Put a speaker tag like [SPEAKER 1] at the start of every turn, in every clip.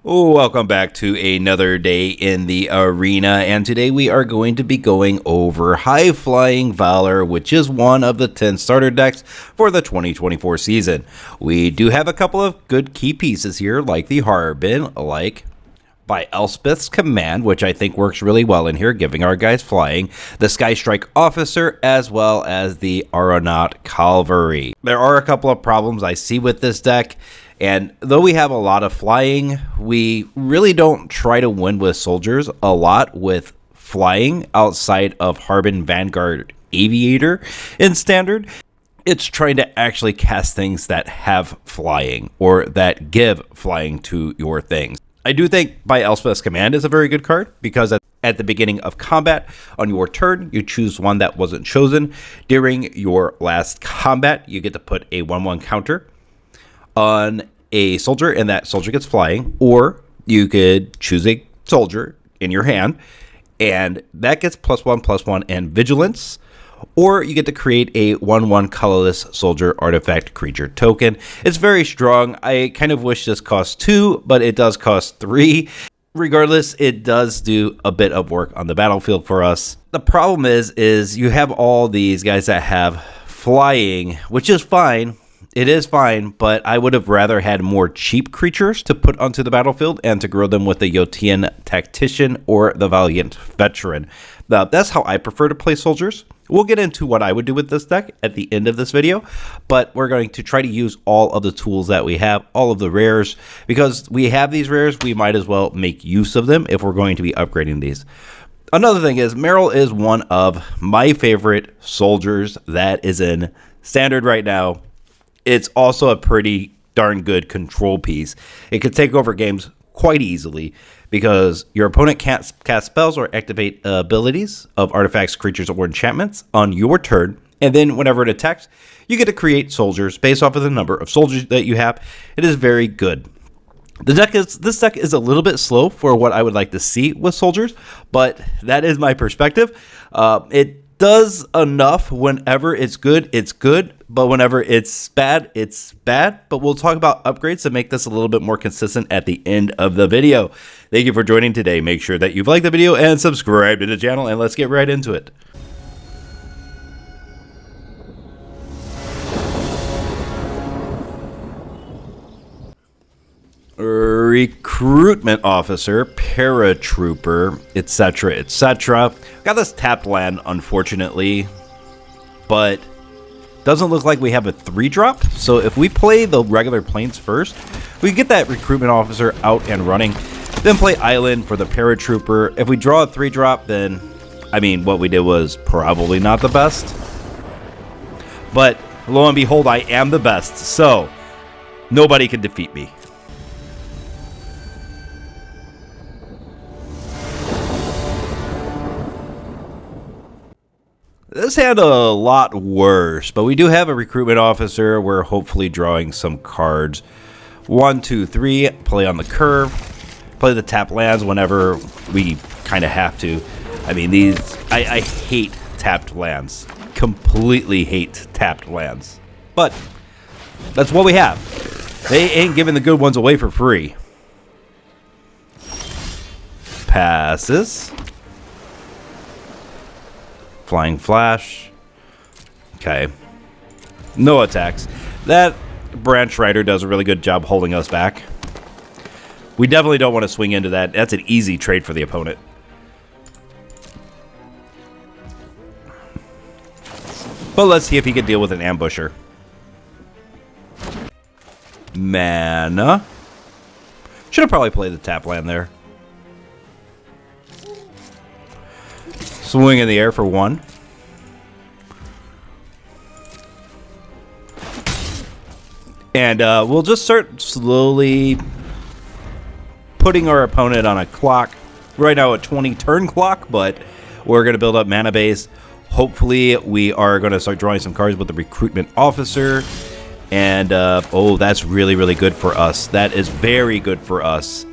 [SPEAKER 1] Welcome back to another day in the arena, and today we are going to be going over High-Flying Valor, which is one of the 10 starter decks for the 2024 season. We do have a couple of good key pieces here, like the Harbin, like by Elspeth's command, which I think works really well in here, giving our guys flying, the Skystrike Officer, as well as the Aeronaut Cavalry. There are a couple of problems I see with this deck. And though we have a lot of flying, we really don't try to win with soldiers a lot with flying outside of Harbin, Vanguard, Aviator in standard. It's trying to actually cast things that have flying or that give flying to your things. I do think by Elspeth's command is a very good card because at the beginning of combat on your turn, you choose one that wasn't chosen. During your last combat, you get to put a 1/1 counter on a soldier, and that soldier gets flying, or you could choose a soldier in your hand, and that gets +1/+1 and vigilance, or you get to create a 1/1 colorless soldier artifact creature token. It's very strong. I kind of wish this cost 2, but it does cost 3. Regardless, it does do a bit of work on the battlefield for us. The problem is you have all these guys that have flying, which is fine. It is fine, but I would have rather had more cheap creatures to put onto the battlefield and to grow them with the Yotian Tactician or the Valiant Veteran. Now, that's how I prefer to play soldiers. We'll get into what I would do with this deck at the end of this video, but we're going to try to use all of the tools that we have, all of the rares. Because we have these rares, we might as well make use of them if we're going to be upgrading these. Another thing is, Myrel is one of my favorite soldiers that is in standard right now. It's also a pretty darn good control piece. It can take over games quite easily because your opponent can't cast spells or activate abilities of artifacts, creatures, or enchantments on your turn. And then whenever it attacks, you get to create soldiers based off of the number of soldiers that you have. It is very good. This deck is a little bit slow for what I would like to see with soldiers, but that is my perspective. It does enough whenever it's good, but whenever it's bad, it's bad. But we'll talk about upgrades to make this a little bit more consistent at the end of the video. Thank you for joining today. Make sure that you've liked the video and subscribe to the channel, and let's get right into it. Recruitment Officer, Paratrooper, etc., etc. Got this tapped land, unfortunately, but doesn't look like we have a 3-drop. So if we play the regular planes first, we get that Recruitment Officer out and running, then play Island for the Paratrooper. If we draw a 3-drop, then, I mean, what we did was probably not the best. But lo and behold, I am the best, so nobody can defeat me. This had a lot worse, but we do have a Recruitment Officer. We're hopefully drawing some cards. 1, 2, 3, play on the curve. Play the tap lands whenever we kind of have to. I mean, I hate tapped lands. Completely hate tapped lands. But that's what we have. They ain't giving the good ones away for free. Passes. Flying Flash. Okay. No attacks. That Branch Rider does a really good job holding us back. We definitely don't want to swing into that. That's an easy trade for the opponent. But let's see if he can deal with an Ambusher. Mana. Should have probably played the tap land there. Swing in the air for 1. And we'll just start slowly putting our opponent on a clock. Right now a 20 turn clock, but we're going to build up mana base. Hopefully we are going to start drawing some cards with the Recruitment Officer. And, oh, that's really, really good for us. That is very good for us.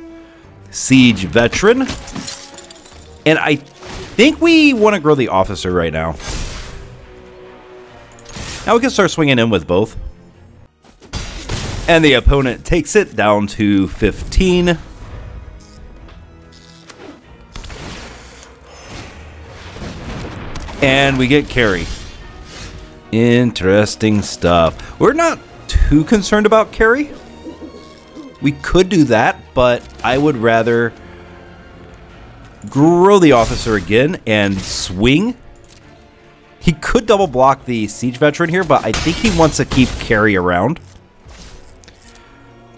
[SPEAKER 1] Siege Veteran. And I think we want to grow the Officer right now. Now we can start swinging in with both. And the opponent takes it down to 15. And we get carry. Interesting stuff. We're not too concerned about carry. We could do that, but I would rather grow the officer again and swing. He could double block the siege veteran here, but I think he wants to keep carry around.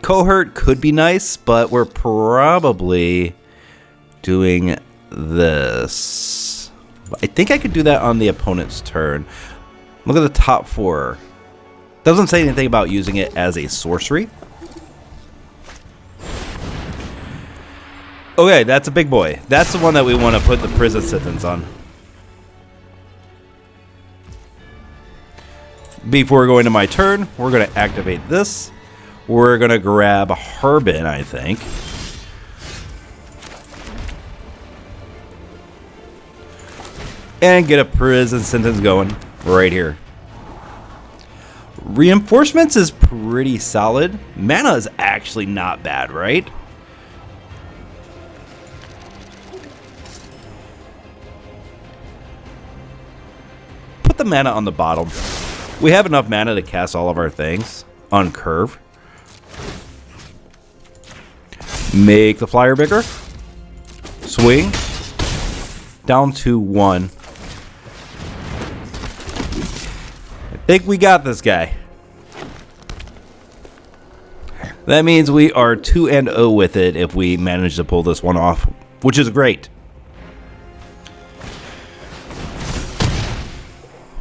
[SPEAKER 1] Cohort could be nice, but we're probably doing this. I think I could do that on the opponent's turn. Look at the top 4. Doesn't say anything about using it as a sorcery. Okay, that's a big boy. That's the one that we want to put the prison sentence on. Before going to my turn, we're going to activate this. We're going to grab Harbin, I think. And get a prison sentence going right here. Reinforcements is pretty solid. Mana is actually not bad, right? Put the mana on the bottom. We have enough mana to cast all of our things on curve. Make the flyer bigger. Swing. Down to 1. I think we got this guy. That means we are 2-0 with it if we manage to pull this one off, which is great.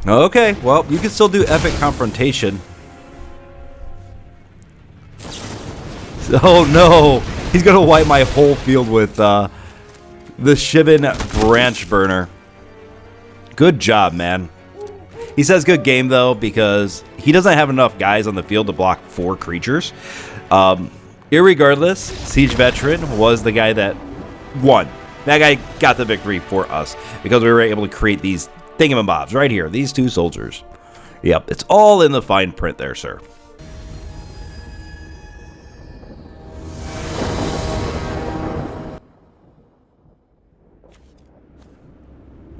[SPEAKER 1] Okay, well, you can still do epic confrontation. Oh no, he's gonna wipe my whole field with the Shivan branch burner. Good job, man. He says good game though because he doesn't have enough guys on the field to block 4 creatures. Irregardless, Siege Veteran was the guy that won. That guy got the victory for us because we were able to create these thingamabobs right here. These 2 soldiers. Yep, it's all in the fine print there, sir.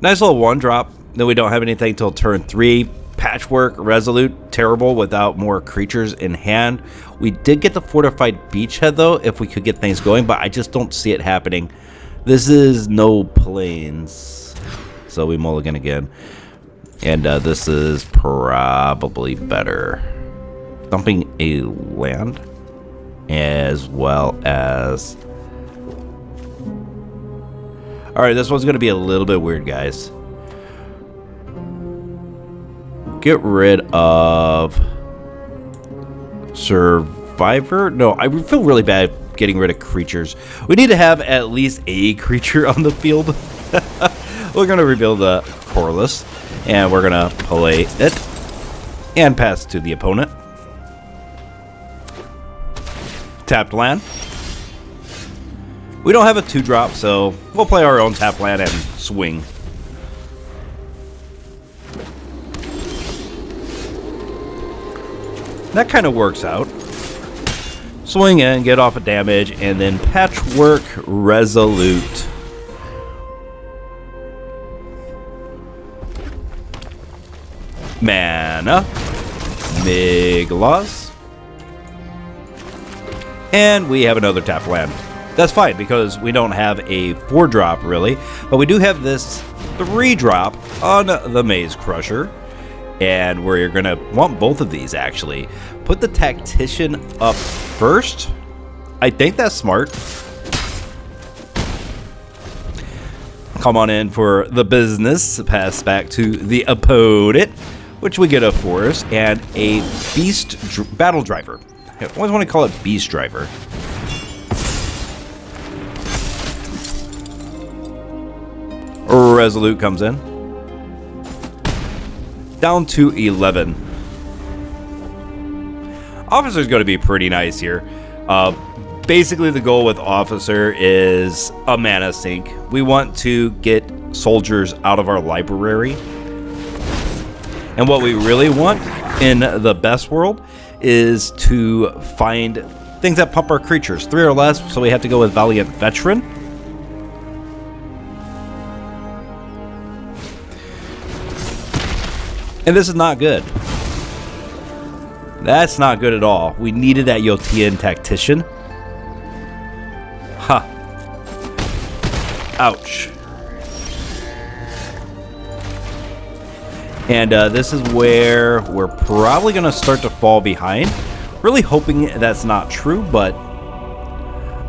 [SPEAKER 1] Nice little 1-drop. Then we don't have anything till turn 3. Patchwork, Resolute, terrible without more creatures in hand. We did get the Fortified Beachhead though, if we could get things going, but I just don't see it happening. This is no planes, so we mulligan again. And this is probably better. Dumping a land, as well as... Alright, this one's going to be a little bit weird, guys. Get rid of Survivor. No, I feel really bad getting rid of creatures. We need to have at least a creature on the field. We're going to rebuild the Corliss, and we're going to play it and pass to the opponent. Tapped land. We don't have a 2-drop, so we'll play our own tap land and swing. That kind of works out. Swing in, get off of damage, and then Patchwork Resolute. Mana. Miglos. And we have another tap land. That's fine, because we don't have a 4-drop, really. But we do have this 3-drop on the Maze Crusher. And we're going to want both of these, actually. Put the Tactician up first. I think that's smart. Come on in for the business. Pass back to the opponent, which we get a Force and a Battle Driver. I always want to call it Beast Driver. Resolute comes in. Down to 11. Officer's going to be pretty nice here. Basically, the goal with Officer is a mana sink. We want to get soldiers out of our library. And what we really want in the best world is to find things that pump our creatures. 3 or less, so we have to go with Valiant Veteran. And this is not good. That's not good at all. We needed that Yotian tactician. Ha. Ouch. And this is where we're probably going to start to fall behind. Really hoping that's not true, but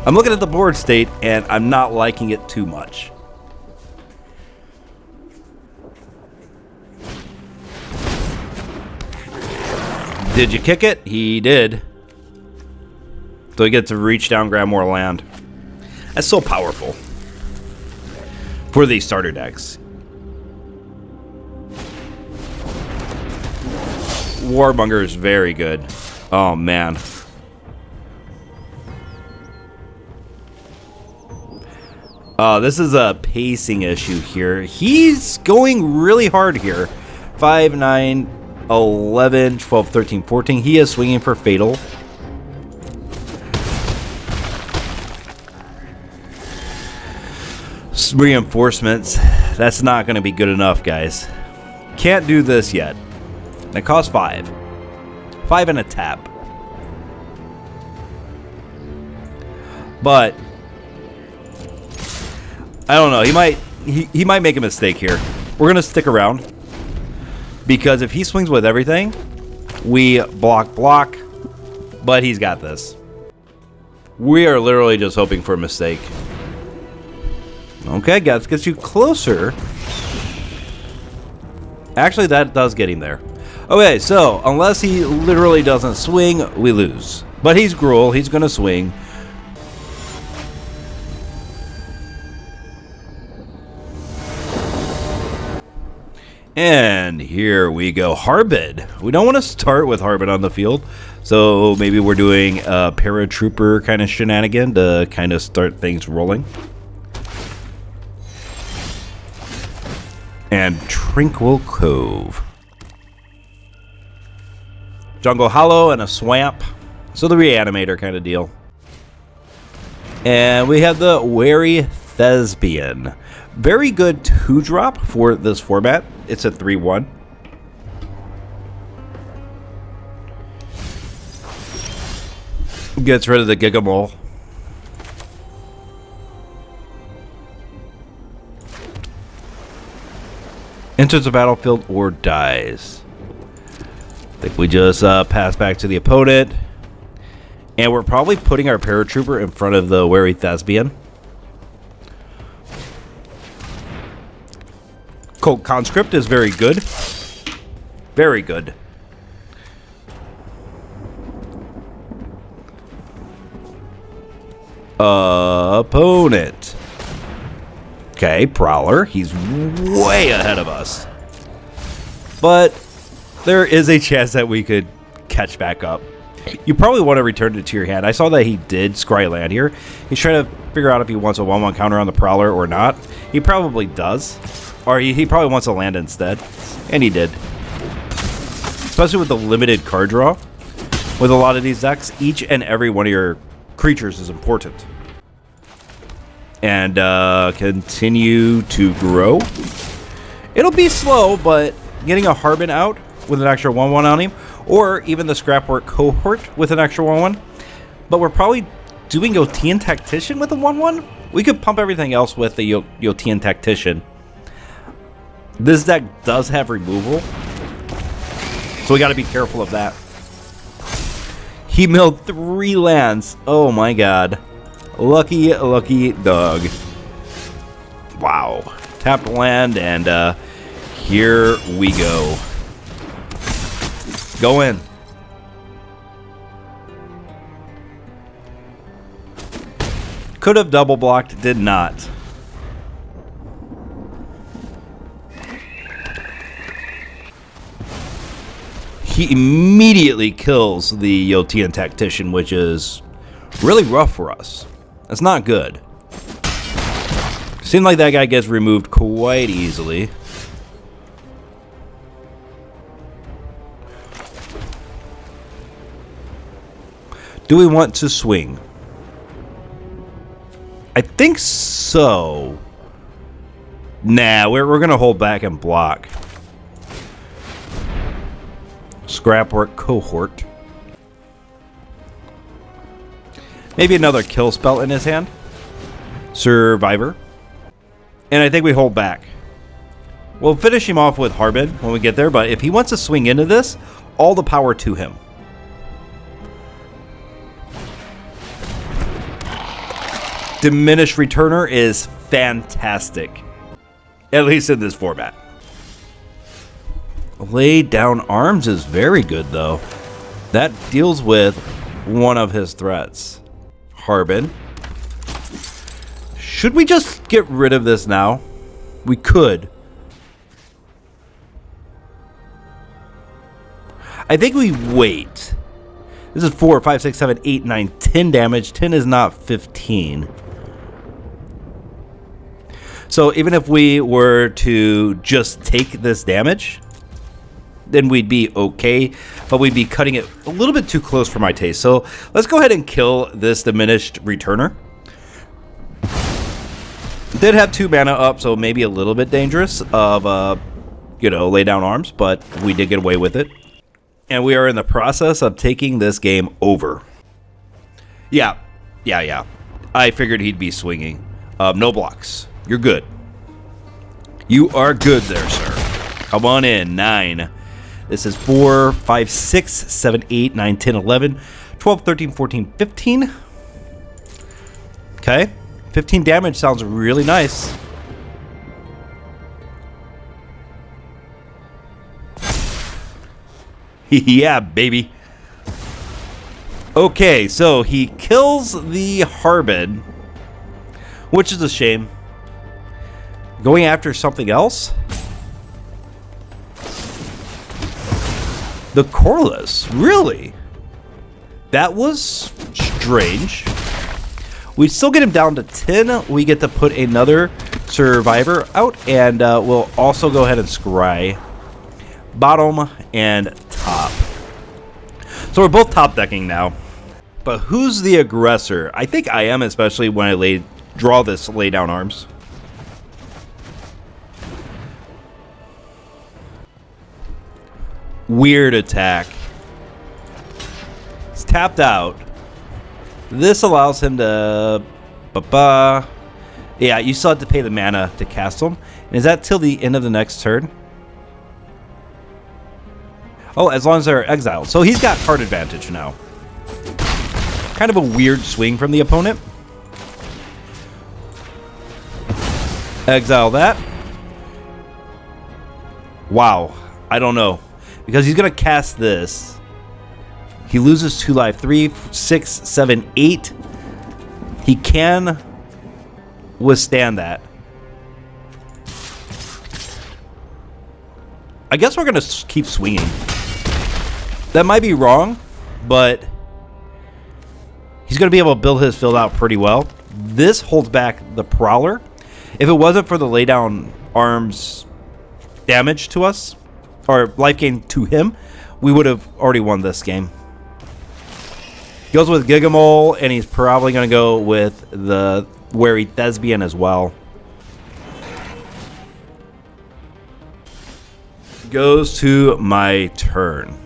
[SPEAKER 1] I'm looking at the board state and I'm not liking it too much. Did you kick it? He did. So he gets to reach down, grab more land. That's so powerful for these starter decks. Warmonger is very good. Oh, man. This is a pacing issue here. He's going really hard here. 5, 9, 11, 12, 13, 14. He is swinging for Fatal. Reinforcements. That's not going to be good enough, guys. Can't do this yet. It costs 5. 5 and a tap. But I don't know. He might make a mistake here. We're gonna stick around because if he swings with everything, we block. But he's got this. We are literally just hoping for a mistake. Okay, guys, gets you closer. Actually, that does get him there. Okay, so unless he literally doesn't swing, we lose. But he's Gruul. He's going to swing. And here we go. Harbin. We don't want to start with Harbin on the field. So maybe we're doing a Paratrooper kind of shenanigan to kind of start things rolling. And Tranquil Cove. Jungle Hollow and a Swamp. So the Reanimator kind of deal. And we have the Wary Thespian. Very good 2-drop for this format. It's a 3/1. Gets rid of the Gigamole. Enters the battlefield or dies. I think we just pass back to the opponent. And we're probably putting our Paratrooper in front of the Wary Thespian. Colt Conscript is very good. Very good. Opponent. Okay, Prowler. He's way ahead of us. But there is a chance that we could catch back up. You probably want to return it to your hand. I saw that he did scry land here. He's trying to figure out if he wants a 1/1 counter on the Prowler or not. He probably does. Or he probably wants a land instead. And he did. Especially with the limited card draw. With a lot of these decks, each and every one of your creatures is important. And continue to grow. It'll be slow, but getting a Harbin out with an extra 1/1 on him, or even the Scrapwork Cohort with an extra 1/1. But we're probably doing Yotian Tactician with a 1/1. We could pump everything else with the Yotian Tactician. This deck does have removal, so we got to be careful of that. He milled 3 lands. Oh my god. Lucky, lucky dog. Wow. Tapped land, and here we go. Go in. Could have double blocked, did not. He immediately kills the Yotian Tactician, which is really rough for us. That's not good. Seemed like that guy gets removed quite easily. Do we want to swing? I think so. Nah, we're going to hold back and block. Scrapwork Cohort. Maybe another kill spell in his hand. Survivor. And I think we hold back. We'll finish him off with Harbin when we get there, but if he wants to swing into this, all the power to him. Diminished Returner is fantastic. At least in this format. Lay down arms is very good, though. That deals with one of his threats. Harbin. Should we just get rid of this now? We could. I think we wait. This is 4, 5, 6, 7, 8, 9, 10 damage. 10 is not 15. So even if we were to just take this damage, then we'd be okay, but we'd be cutting it a little bit too close for my taste. So let's go ahead and kill this diminished returner. Did have 2 mana up, so maybe a little bit dangerous of, lay down arms, but we did get away with it. And we are in the process of taking this game over. Yeah. I figured he'd be swinging. No blocks. You're good. You are good there, sir. Come on in. 9. This is 4, 5, 6, 7, 8, 9, 10, 11, 12, 13, 14, 15. Okay. 15 damage sounds really nice. Yeah, baby. Okay, so he kills the Harbin, which is a shame. Going after something else? The Corliss, really? That was strange. We still get him down to 10. We get to put another survivor out, and we'll also go ahead and scry bottom and top. So we're both top decking now. But who's the aggressor? I think I am, especially when I draw this lay down arms. Weird attack. It's tapped out. This allows him to... Yeah, you still have to pay the mana to cast him. And is that till the end of the next turn? Oh, as long as they're exiled. So he's got card advantage now. Kind of a weird swing from the opponent. Exile that. Wow. I don't know. Because he's going to cast this. He loses 2 life. 3, 6, 7, 8. He can withstand that. I guess we're going to keep swinging. That might be wrong, but he's going to be able to build his field out pretty well. This holds back the Prowler. If it wasn't for the lay down arms damage to us, or life gain to him, we would have already won this game. Goes with Gigamole, and he's probably going to go with the Wary Thespian as well. Goes to my turn.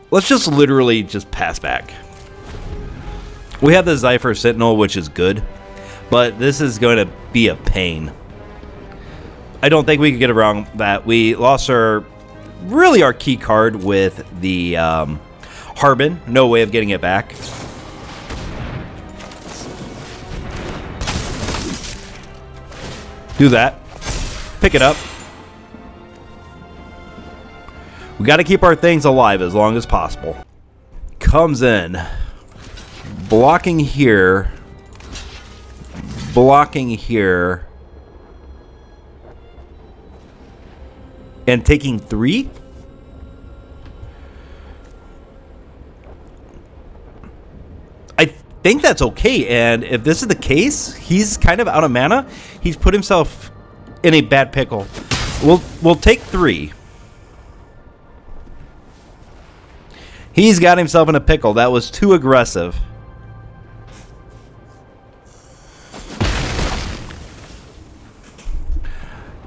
[SPEAKER 1] Let's just literally just pass back. We have the Zephyr Sentinel, which is good, but this is going to be a pain. I don't think we could get around that. We lost our key card with the Harbin. No way of getting it back. Do that. Pick it up. We got to keep our things alive as long as possible. Comes in. Blocking here. Blocking here. And taking 3? I think that's okay. And if this is the case, he's kind of out of mana. He's put himself in a bad pickle. We'll take 3. He's got himself in a pickle. That was too aggressive.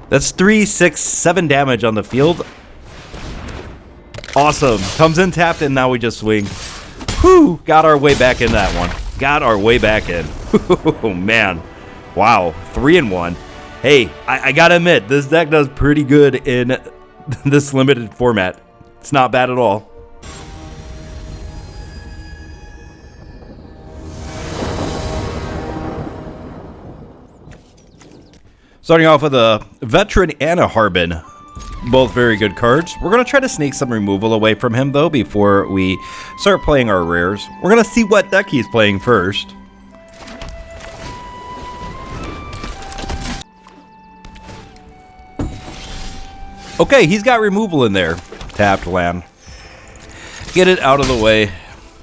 [SPEAKER 1] That's 3, 6, 7 damage on the field. Awesome. Comes in tapped, and now we just swing. Whew. Got our way back in that one. Got our way back in. Oh, man. Wow. 3-1. Hey, I gotta admit, this deck does pretty good in this limited format. It's not bad at all. Starting off with a Veteran and a Harbin. Both very good cards. We're going to try to sneak some removal away from him, though, before we start playing our rares. We're going to see what deck he's playing first. Okay, he's got removal in there. Tapped land. Get it out of the way.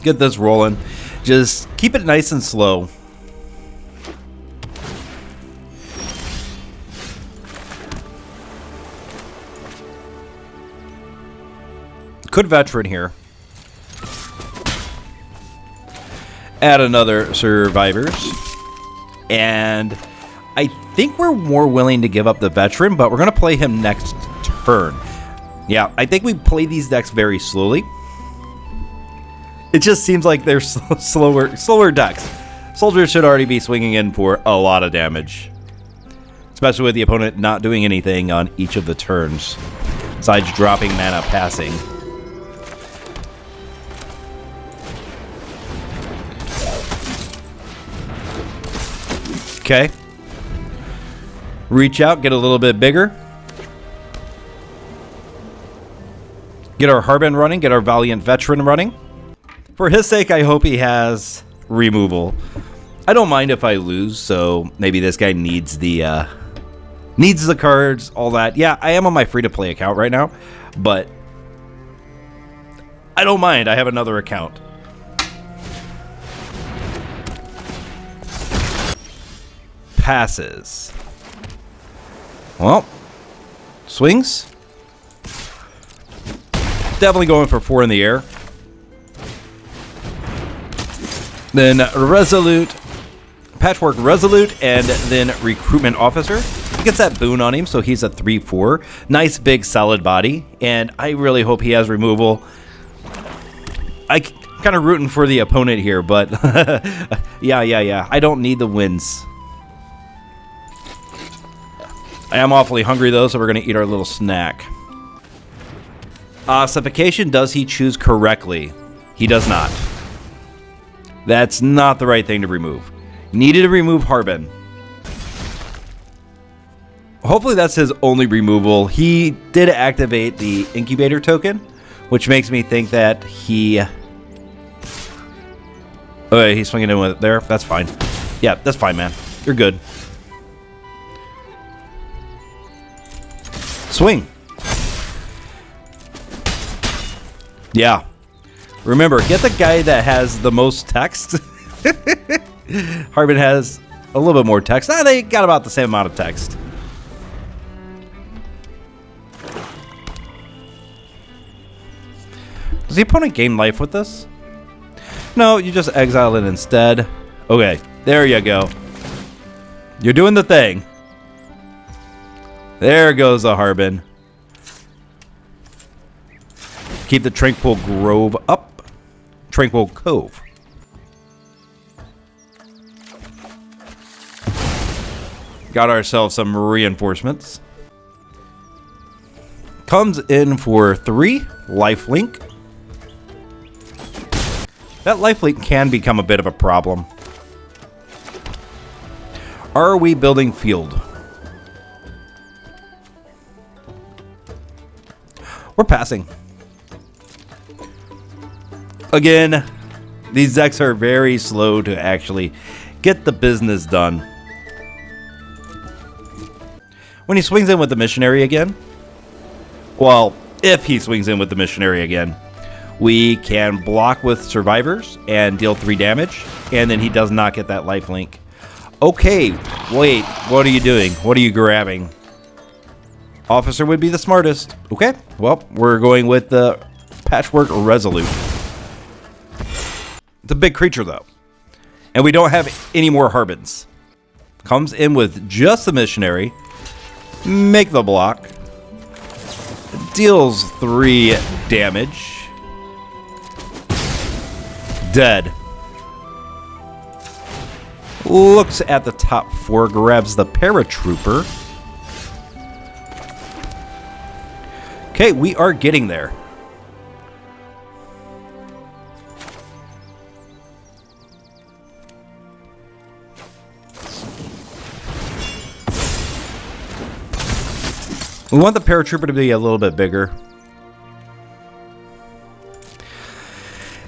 [SPEAKER 1] Get this rolling. Just keep it nice and slow. Could Veteran here. Add another Survivors. And I think we're more willing to give up the Veteran, but we're going to play him next turn. Yeah, I think we play these decks very slowly. It just seems like they're slower decks. Soldiers should already be swinging in for a lot of damage. Especially with the opponent not doing anything on each of the turns. Besides dropping mana passing. Okay. Reach out, get a little bit bigger. Get our Harbin running, get our Valiant Veteran running. For his sake, I hope he has removal. I don't mind if I lose, so maybe this guy needs the cards, all that. Yeah, I am on my free-to-play account right now, but I don't mind. I have another account. Passes. Well, swings. Definitely going for 4 in the air. Then Resolute, Patchwork Resolute, and then Recruitment Officer. He gets that boon on him, so he's a 3-4. Nice big solid body, and I really hope he has removal. I kind of rooting for the opponent here, but yeah. I don't need the wins. I am awfully hungry, though, so we're going to eat our little snack. Suffocation, does he choose correctly? He does not. That's not the right thing to remove. Needed to remove Harbin. Hopefully that's his only removal. He did activate the Incubator token, which makes me think that he... Okay, he's swinging in with it there. That's fine. Yeah, that's fine, man. You're good. Swing. Yeah. Remember, get the guy that has the most text. Harbin has a little bit more text. They got about the same amount of text. Does the opponent gain life with this? No, you just exile it instead. Okay, there you go. You're doing the thing. There goes the Harbin. Keep the Tranquil Grove up. Tranquil Cove. Got ourselves some reinforcements. Comes in for 3. Lifelink. That lifelink can become a bit of a problem. Are we building field? We're passing. Again, these decks are very slow to actually get the business done. When he swings in with the missionary again, well, if he swings in with the missionary again, we can block with survivors and deal 3 damage, and then he does not get that lifelink. Okay, wait, what are you doing? What are you grabbing? Officer would be the smartest. Okay, well, we're going with the Patchwork Resolute. It's a big creature, though. And we don't have any more Harbins. Comes in with just the missionary. Make the block. Deals 3 damage. Dead. Looks at the top 4, grabs the Paratrooper. Okay, we are getting there. We want the Paratrooper to be a little bit bigger.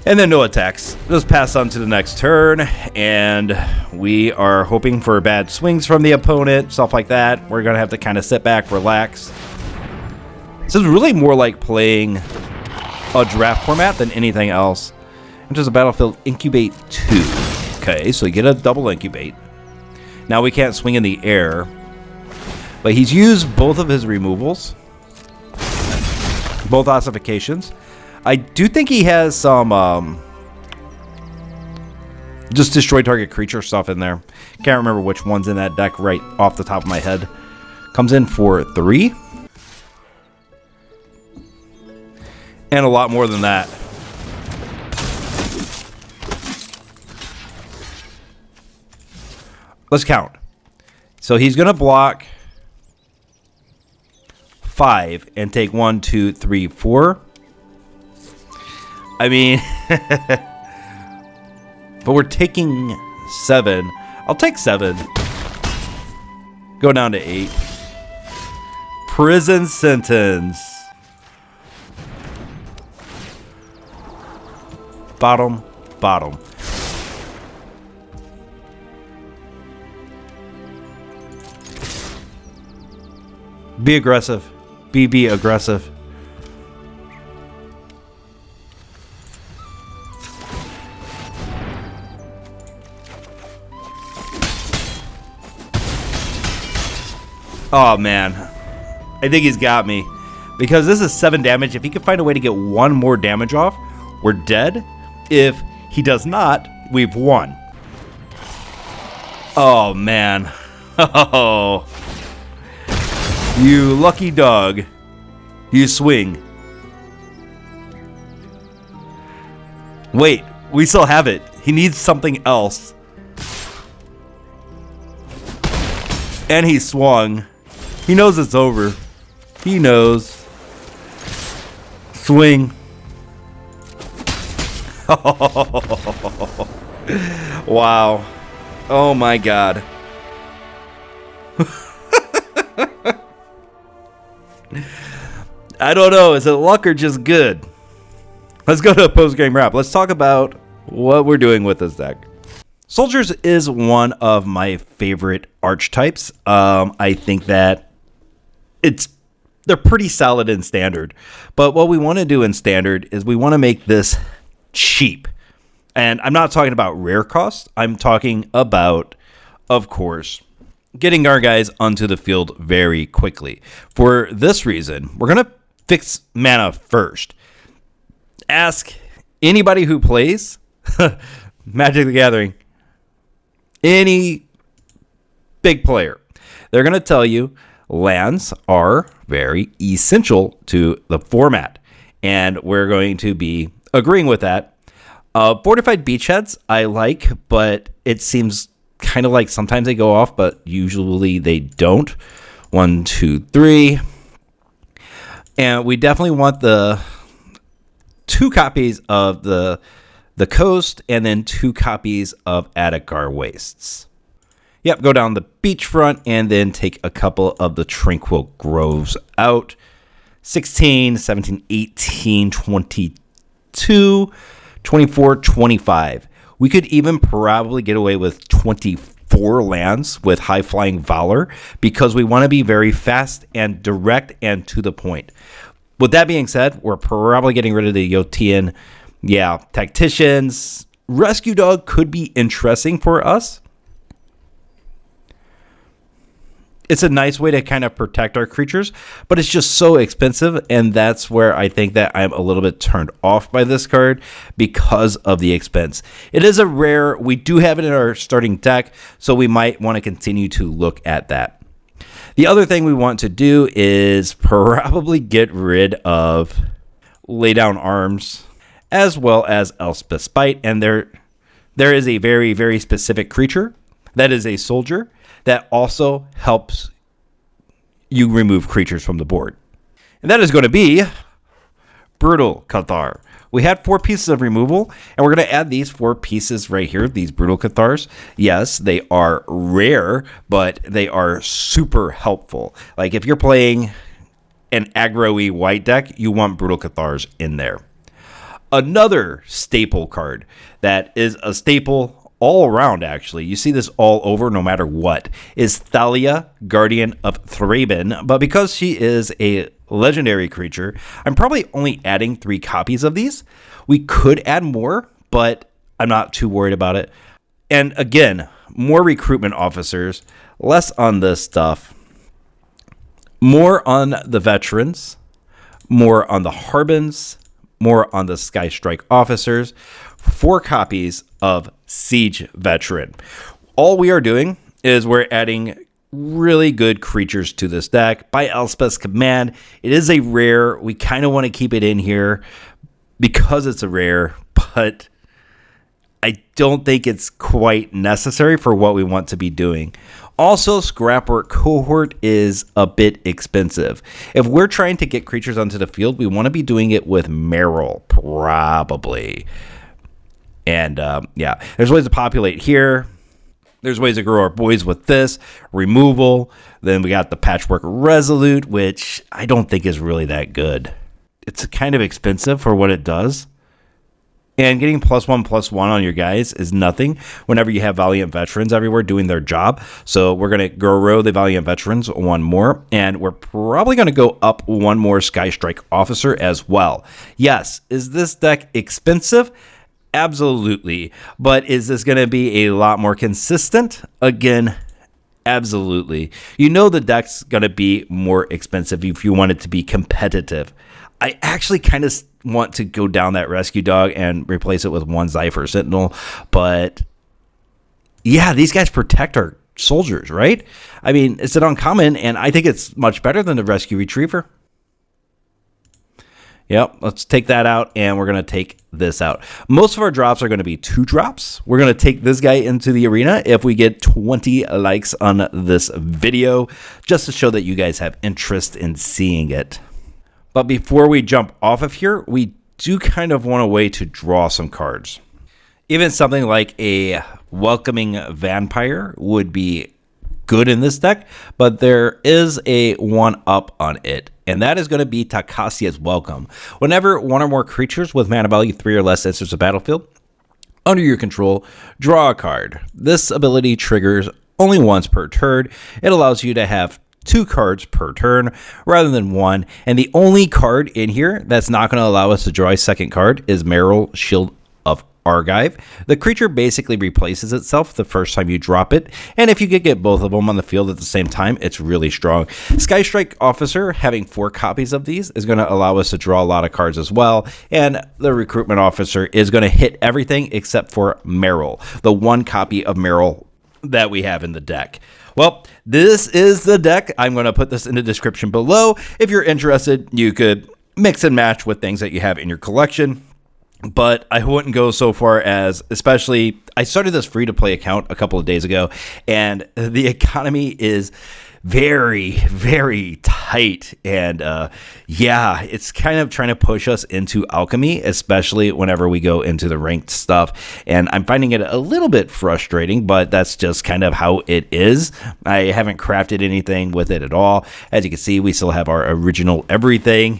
[SPEAKER 1] And then no attacks. Just pass on to the next turn. And we are hoping for bad swings from the opponent. Stuff like that. We're going to have to kind of sit back, relax. This is really more like playing a draft format than anything else. Which is a battlefield incubate 2. Okay, so you get a double incubate. Now we can't swing in the air. But he's used both of his removals. Both ossifications. I do think he has some just destroy target creature stuff in there. Can't remember which one's in that deck right off the top of my head. Comes in for 3. And a lot more than that. Let's count. So he's going to block 5 and take 1, 2, 3, 4. I mean, but we're taking 7. I'll take 7. Go down to 8. Prison sentence. Bottom, bottom. Be aggressive. Be aggressive. Oh man, I think he's got me because this is 7 damage. If he can find a way to get 1 more damage off, we're dead. If he does not, we've won. Oh man. Oh. You lucky dog. You swing. Wait, we still have it. He needs something else. And he swung. He knows it's over. He knows. Swing. Wow. Oh my god. I don't know. Is it luck or just good? Let's go to a post-game wrap. Let's talk about what we're doing with this deck. Soldiers is one of my favorite archetypes. I think that they're pretty solid in standard. But what we want to do in standard is we want to make this cheap. And I'm not talking about rare cost. I'm talking about, of course, getting our guys onto the field very quickly. For this reason, we're going to fix mana first. Ask anybody who plays Magic the Gathering, any big player. They're going to tell you lands are very essential to the format. And we're going to be agreeing with that. Fortified Beachheads I like, but it seems kind of like sometimes they go off, but usually they don't. 1, 2, 3. And we definitely want the 2 copies of the coast and then 2 copies of Adarkar Wastes. Yep, go down the beachfront and then take a couple of the Tranquil Groves out. 16, 17, 18, 22, 24, 25. We could even probably get away with 24 lands with High-Flying Valor because we want to be very fast and direct and to the point. With that being said, we're probably getting rid of the Yotian. Yeah, Tacticians. Rescue Dog could be interesting for us. It's a nice way to kind of protect our creatures, but it's just so expensive, and that's where I think that I'm a little bit turned off by this card because of the expense. It is a rare. We do have it in our starting deck, so we might want to continue to look at that. The other thing we want to do is probably get rid of Lay Down Arms as well as Elspeth's Bite. And there is a very, very specific creature that is a soldier that also helps you remove creatures from the board. And that is going to be Brutal Cathar. We had 4 pieces of removal, and we're going to add these 4 pieces right here, these Brutal Cathars. Yes, they are rare, but they are super helpful. Like if you're playing an aggro-y white deck, you want Brutal Cathars in there. Another staple card that is a staple all around, actually, you see this all over no matter what, is Thalia, Guardian of Thraben. But because she is a legendary creature, I'm probably only adding 3 copies of these. We could add more, but I'm not too worried about it. And again, more recruitment officers, less on this stuff, more on the veterans, more on the Harbins, more on the Skystrike officers, 4 copies of Siege Veteran. All we are doing is we're adding really good creatures to this deck by Elspeth's command. It is a rare. We kind of want to keep it in here because it's a rare, but I don't think it's quite necessary for what we want to be doing. Also, Scrapwork Cohort is a bit expensive. If we're trying to get creatures onto the field, we want to be doing it with Myrel, probably. And yeah, there's ways to populate here. There's ways to grow our boys with this. Removal. Then we got the Patchwork Resolute, which I don't think is really that good. It's kind of expensive for what it does. And getting +1/+1 on your guys is nothing whenever you have Valiant Veterans everywhere doing their job. So we're going to grow the Valiant Veterans 1 more. And we're probably going to go up 1 more Skystrike Officer as well. Yes, is this deck expensive? Absolutely. But is this going to be a lot more consistent? Again, absolutely. You know the deck's going to be more expensive if you want it to be competitive. I actually kind of want to go down that Rescue Dog and replace it with 1 Zephyr Sentinel. But yeah, these guys protect our soldiers, right? I mean, it's an uncommon, and I think it's much better than the Rescue Retriever. Yep, let's take that out, and we're going to take this out. Most of our drops are going to be 2 drops. We're going to take this guy into the arena if we get 20 likes on this video, just to show that you guys have interest in seeing it. But before we jump off of here, we do kind of want a way to draw some cards. Even something like a Welcoming Vampire would be good in this deck, but there is a 1-up on it. And that is going to be Tocasia's Welcome. Whenever 1 or more creatures with mana value 3 or less enters the battlefield, under your control, draw a card. This ability triggers only once per turn. It allows you to have 2 cards per turn rather than 1. And the only card in here that's not going to allow us to draw a second card is Myrel, Shield of Argive. The creature basically replaces itself the first time you drop it, and if you could get both of them on the field at the same time, it's really strong. Skystrike Officer, having 4 copies of these, is going to allow us to draw a lot of cards as well, and the Recruitment Officer is going to hit everything except for Myrel, the 1 copy of Myrel that we have in the deck. Well, this is the deck. I'm going to put this in the description below. If you're interested, you could mix and match with things that you have in your collection. But I wouldn't go so far as, especially, I started this free-to-play account a couple of days ago, and the economy is very, very tight. And yeah, it's kind of trying to push us into alchemy, especially whenever we go into the ranked stuff. And I'm finding it a little bit frustrating, but that's just kind of how it is. I haven't crafted anything with it at all. As you can see, we still have our original everything.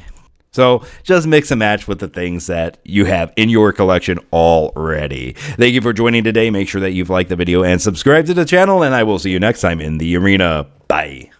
[SPEAKER 1] So just mix and match with the things that you have in your collection already. Thank you for joining today. Make sure that you've liked the video and subscribed to the channel, and I will see you next time in the arena. Bye.